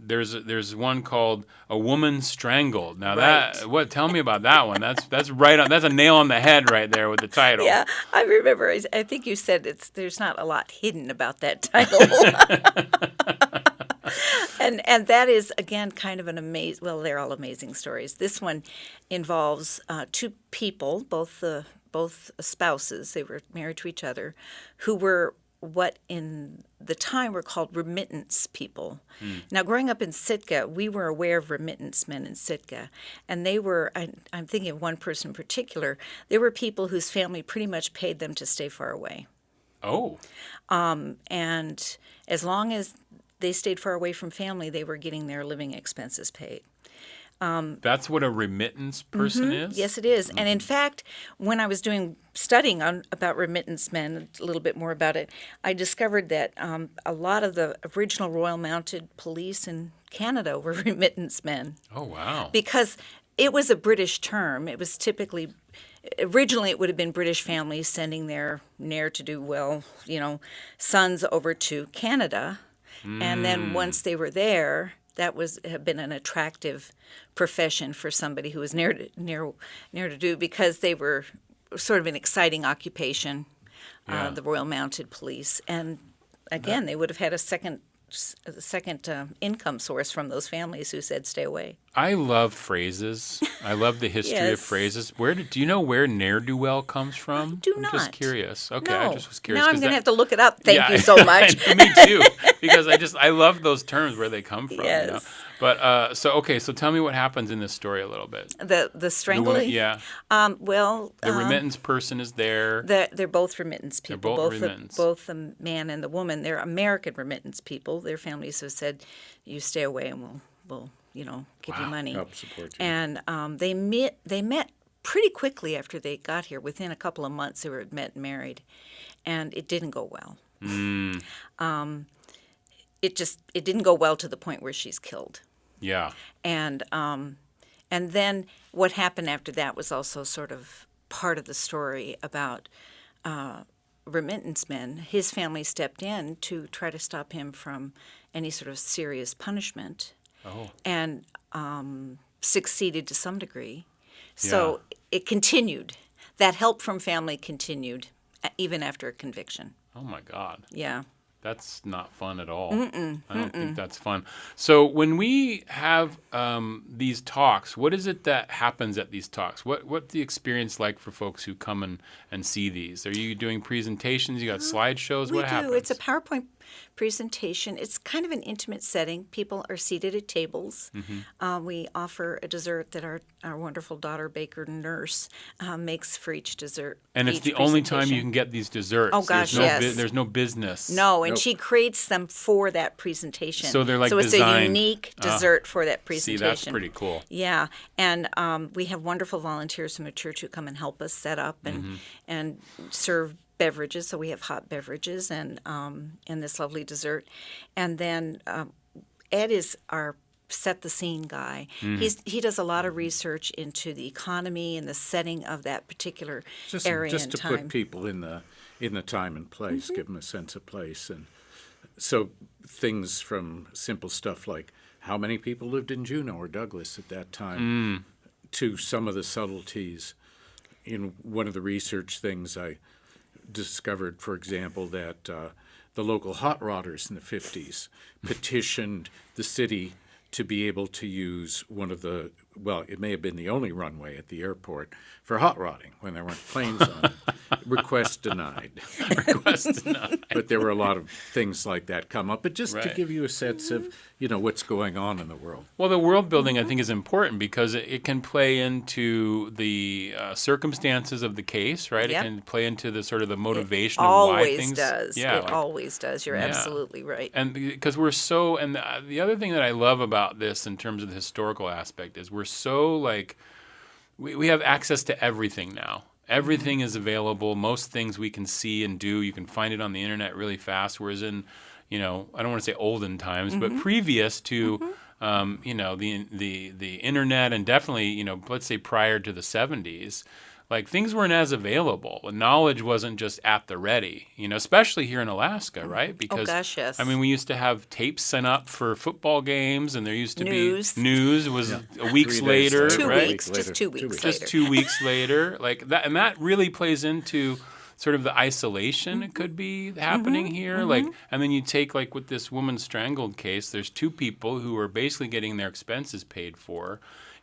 there's one called A Woman Strangled. Now, tell me about that one. That's right on. That's a nail on the head right there with the title. Yeah, I remember. I think you said there's not a lot hidden about that title. And that is, again, kind of an amazing, well, they're all amazing stories. This one involves two people, both spouses, they were married to each other, who were what in the time were called remittance people. Now, growing up in Sitka, we were aware of remittance men in Sitka, and they were, I'm thinking of one person in particular, they were people whose family pretty much paid them to stay far away. Oh. And as long as they stayed far away from family, they were getting their living expenses paid. That's what a remittance person is? Yes, it is. And in fact, when I was studying about remittance men, a little bit more about it, I discovered that a lot of the original Royal Mounted Police in Canada were remittance men. Oh, wow. Because it was a British term. It was typically, originally it would have been British families sending their ne'er-to-do-well, sons over to Canada. And then once they were there, that had been an attractive profession for somebody who was near to do, because they were sort of an exciting occupation, the Royal Mounted Police. And again, they would have had a second income source from those families who said stay away. I love phrases. I love the history of Yes. phrases. Do you know where ne'er-do-well comes from? do I'm not. just curious. Okay, No. I just was curious. Now I'm 'cause going to that- have to look it up. Thank Yeah, you so much. Me too, because I love those terms where they come from. Yes. But so tell me what happens in this story a little bit. The strangling? Yeah, Well, the remittance person is there. they're both remittance people. both remittance. Both the man and the woman. They're American remittance people. Their families have said, "You stay away, and we'll give you money." Help support you. And they met pretty quickly after they got here. Within a couple of months, they were met and married, and it didn't go well. It didn't go well to the point where she's killed. Yeah. And then what happened after that was also sort of part of the story about remittance men. His family stepped in to try to stop him from any sort of serious punishment, and succeeded to some degree. So it continued. That help from family continued even after a conviction. Oh my God. Yeah. That's not fun at all. I don't think that's fun. So when we have these talks, what is it that happens at these talks? What's the experience like for folks who come and see these? Are you doing presentations? You got slideshows? We What do. happens? It's a PowerPoint presentation. It's kind of an intimate setting. People are seated at tables. We offer a dessert that our wonderful daughter, baker nurse, makes for each dessert. And it's each the only time you presentation. can get these desserts. Oh, gosh, yes. There's no business. No, and she creates them for that presentation. So they're like So it's designed. a unique dessert for that See, presentation. that's pretty cool. Yeah, and we have wonderful volunteers from the church who come and help us set up and serve beverages. So we have hot beverages and this lovely dessert, and then Ed is our set the scene guy. He does a lot of research into the economy and the setting of that particular area Just and to time. put people in the time and place, give them a sense of place, and so things from simple stuff like how many people lived in Juneau or Douglas at that time, to some of the subtleties. In one of the research things I discovered, for example, that the local hot rodders in the 50s petitioned the city to be able to use one of the, well, it may have been the only runway at the airport for hot rodding when there weren't planes on it. Request denied. Request denied. But there were a lot of things like that come up. But just to Right. give you a sense of, what's going on in the world. Well, the world building, I think, is important because it can play into the circumstances of the case, right? Yep. It can play into the sort of the motivation It of why always things. does. Yeah, It like- always does. You're absolutely right. And because we're so, and the other thing that I love about this in terms of the historical aspect is we're so like, we have access to everything now. Everything is available. Most things we can see and do. You can find it on the internet really fast. Whereas in, I don't want to say olden times, but previous to, the internet and definitely, let's say prior to the 70s, like things weren't as available. Knowledge wasn't just at the ready, especially here in Alaska, right? Because gosh, yes. I mean, we used to have tapes sent up for football games, and there used to News. be news was a weeks 3 days later, later. 2 right? weeks, just 2 weeks Just later. 2 weeks later, like that, and that really plays into sort of the isolation it could be happening here. Like, and then you take like with this woman strangled case, there's 2 people who are basically getting their expenses paid for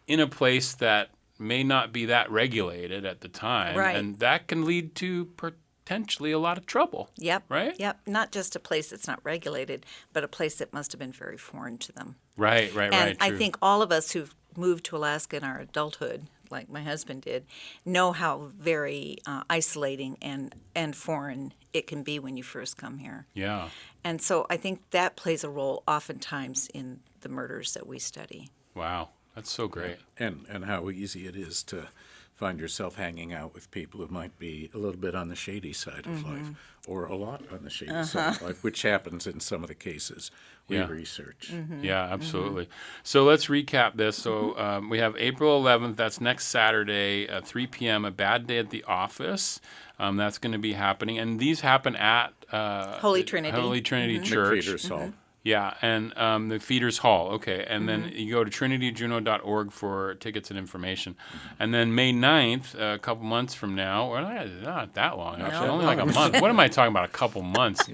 in a place that may not be that regulated at the time, Right. and that can lead to potentially a lot of trouble. Yep. Right? Yep. Not just a place that's not regulated, but a place that must have been very foreign to them. Right. And I true. think all of us who've moved to Alaska in our adulthood, like my husband did, know how very isolating and foreign it can be when you first come here. Yeah. And so I think that plays a role oftentimes in the murders that we study. Wow. That's so great. And how easy it is to find yourself hanging out with people who might be a little bit on the shady side of life, or a lot on the shady side of life, which happens in some of the cases we research. Yeah, absolutely. So let's recap this. So we have April 11th. That's next Saturday, 3 p.m., a bad day at the office. That's going to be happening. And these happen at Holy Trinity. Holy Trinity Church. McFeeder's Hall. Yeah, and the Feeders Hall. Okay, and then you go to trinityjuneau.org for tickets and information. And then May 9th, a couple months from now, or not that long, actually, only like a month. What am I talking about, a couple months?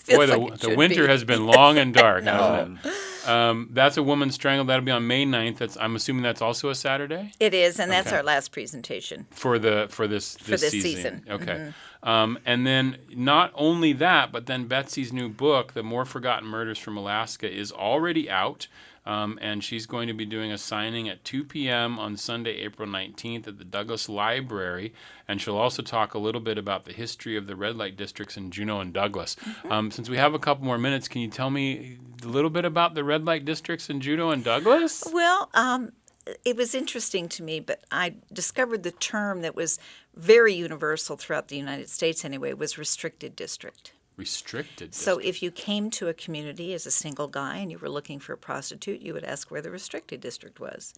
Boy, the winter has been long and dark, hasn't it? That's a woman strangled. That'll be on May 9th. I'm assuming that's also a Saturday? It is, and that's Okay. our last presentation. For this season. Okay. And then not only that, but then Betsy's new book, The More Forgotten Murders from Alaska, is already out. And she's going to be doing a signing at 2 p.m. on Sunday, April 19th at the Douglas Library. And she'll also talk a little bit about the history of the red light districts in Juneau and Douglas. Since we have a couple more minutes, can you tell me a little bit about the red light districts in Juneau and Douglas? Well, it was interesting to me, but I discovered the term that was very universal throughout the United States anyway, was restricted district. Restricted So district. if you came to a community as a single guy and you were looking for a prostitute, you would ask where the restricted district was.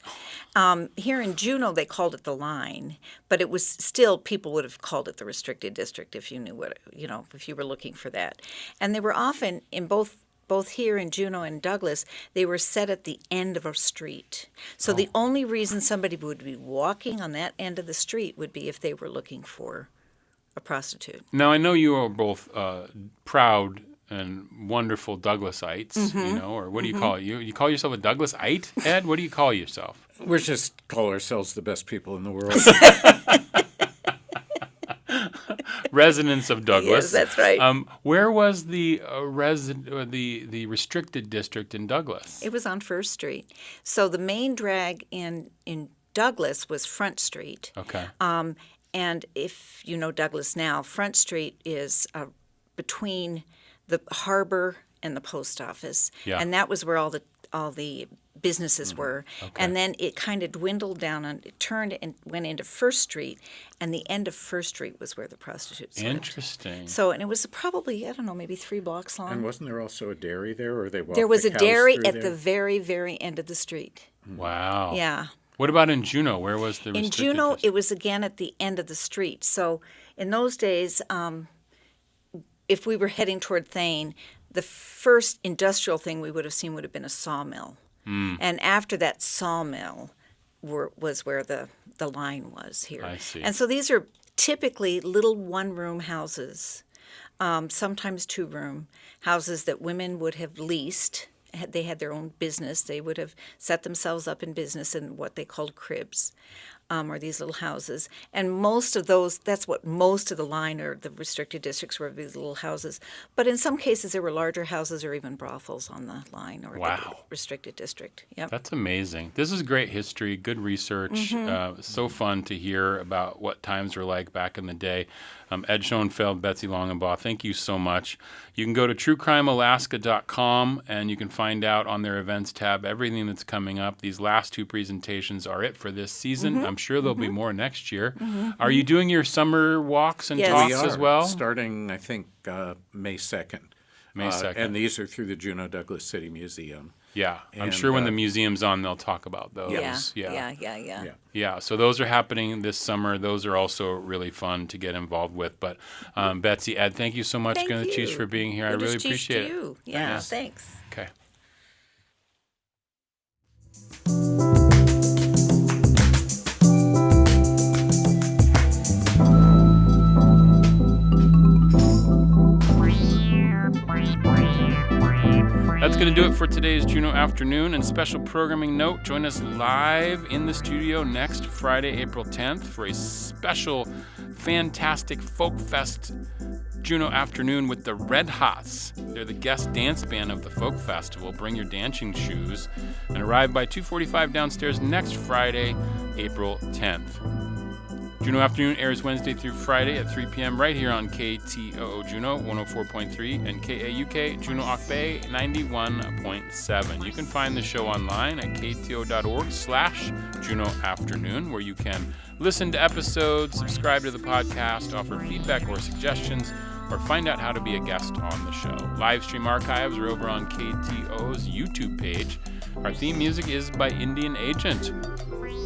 Here in Juneau, they called it the line, but it was still, people would have called it the restricted district if you knew what, if you were looking for that. And they were often in both here in Juneau and Douglas, they were set at the end of a street. So the only reason somebody would be walking on that end of the street would be if they were looking for a prostitute. Now, I know you are both proud and wonderful Douglasites, or what do you call it? You call yourself a Douglasite, Ed? What do you call yourself? We just call ourselves the best people in the world. Residents of Douglas. Yes, that's right. Where was the the restricted district in Douglas? It was on First Street. So the main drag in Douglas was Front Street. Okay. And if you know Douglas now, Front Street is between the harbor and the post office. Yeah. And that was where all the businesses were. Okay. And then it kind of dwindled down and it turned and went into First Street, and the end of First Street was where the prostitutes lived. Interesting. So, and it was probably, I don't know, maybe 3 blocks long. And wasn't there also a dairy there, or they walked There was the a cows dairy through at there? the very, very end of the street. Wow. Yeah. What about in Juneau? Where was the In restricted Juneau, district? it was again at the end of the street. So in those days, if we were heading toward Thane, the first industrial thing we would have seen would have been a sawmill. And after that sawmill was where the line was here. I see. And so these are typically little one-room houses, sometimes 2-room houses that women would have leased. They had their own business. They would have set themselves up in business in what they called cribs, or these little houses. And most of those, that's what most of the line or the restricted districts were, these little houses. But in some cases, there were larger houses or even brothels on the line or the Wow. restricted district. Yep. That's amazing. This is great history, good research. So fun to hear about what times were like back in the day. Ed Schoenfeld, Betsy Longenbaugh, thank you so much. You can go to truecrimealaska.com and you can find out on their events tab everything that's coming up. These last 2 presentations are it for this season. I'm sure there'll be more next year. Are you doing your summer walks and Yes. talks We are, as well? starting, I think, May 2nd. May 2nd. And these are through the Juneau Douglas City Museum. Yeah, I'm And, sure when the museum's on, they'll talk about those. Yeah. Yeah, so those are happening this summer. Those are also really fun to get involved with. But Betsy, Ed, thank you so much, Thank Gunatish, you. for being here. I really appreciate it. You. Yeah, Yes. thanks. Okay. That's going to do it for today's Juneau Afternoon. And special programming note, join us live in the studio next Friday, April 10th for a special, fantastic Folk Fest Juneau Afternoon with the Red Hots. They're the guest dance band of the Folk Festival. Bring your dancing shoes and arrive by 2:45 downstairs next Friday, April 10th. Juneau Afternoon airs Wednesday through Friday at 3 p.m. right here on KTOO Juneau 104.3 and KAUK Juneau Bay 91.7. You can find the show online at kto.org/Juneau Afternoon, where you can listen to episodes, subscribe to the podcast, offer feedback or suggestions, or find out how to be a guest on the show. Live stream archives are over on KTO's YouTube page. Our theme music is by Indian Agent.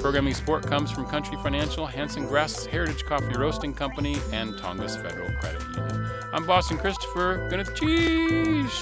Programming support comes from Country Financial, Hanson Gress, Heritage Coffee Roasting Company, and Tongass Federal Credit Union. I'm Boston Christopher. Gonna cheese.